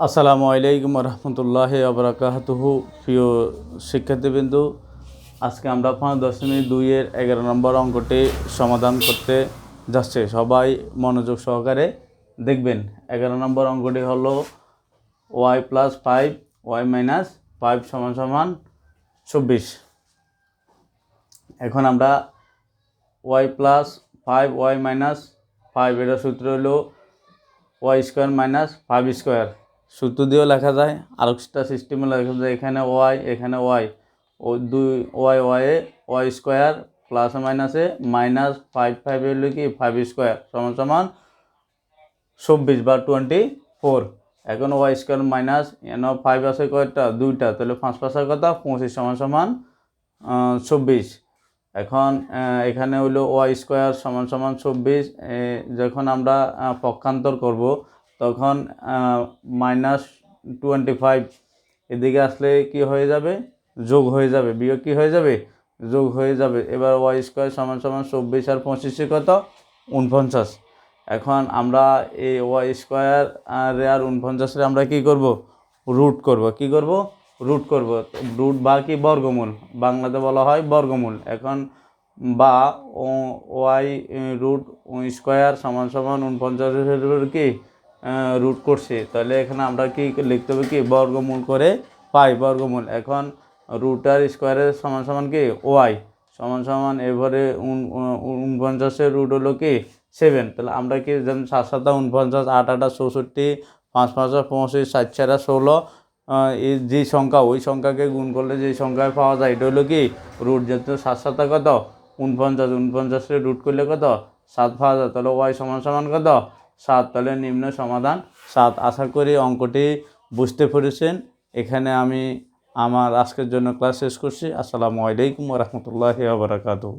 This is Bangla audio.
আসসালামু আলাইকুম রহমতুল্লাহি আবরাকাতুহু। প্রিয় শিক্ষার্থীবৃন্দু, আজকে আমরা 5.2-এর 11 নম্বর অঙ্কটি সমাধান করতে যাচ্ছে। সবাই মনোযোগ সহকারে দেখবেন। 11 নম্বর অঙ্কটি হলো y + 5 y - 5 = 24। এখন আমরা y + 5 y - 5 এর সূত্র হলো y² - 5² সূত্র দিয়েও লেখা যায়, আরেকটা সিস্টেমে লেখা যায়। এখানে y এখানে y ও দুই y এ y² প্লাস মাইনাসে -5 5 হলো কি 5² = 24 বা 24। এখন y² মাইনাস 5 আছে কয়টা? দুইটা, তাহলে 5 5 কত? 25 = 24। এখন এখানে হলো y² = 24। যখন আমরা পক্ষান্তর করব তখন -25 এদিকে আসলে কি হয়ে যাবে? যোগ হয়ে যাবে। বিয়োগ কি হয়ে যাবে? যোগ হয়ে যাবে। এবার y² = 24 আর 25 কত? 49। এখন আমরা এই y² আর 49 আমরা কি করব? রুট করব। কি করব? রুট করব। রুট বা কি বর্গমূল, বাংলাতে বলা হয় বর্গমূল। এখন বা y√² = 49 কি রুট করছি, তাহলে এখানে আমরা কি লিখতে হবে? কি বর্গমূল করে পাই বর্গমূল। এখন √² সমান কি y এবারে 49 রুট হলো কি 7। তাহলে আমরা কি যেমন 7 7 49, 8 8 64, 5 5 25, 7 4 16, এই যে সংখ্যা ওই সংখ্যাকে গুণ করলে যে সংখ্যায় পাওয়া যায় এটা হলো কি রুট। যেহেতু 7 7 কত? 49 রুট করলে কত? 7 পাওয়া যায়। তাহলে y সমান কত? 7। তাহলে নিম্ন সমাধান 7। আশা করি অঙ্কটি বুঝতে পেরেছেন। এখানে আমি আমার আজকের জন্য ক্লাস শেষ করছি। আসসালামু আলাইকুম ওয়া রাহমাতুল্লাহি ওয়া বারাকাতুহু।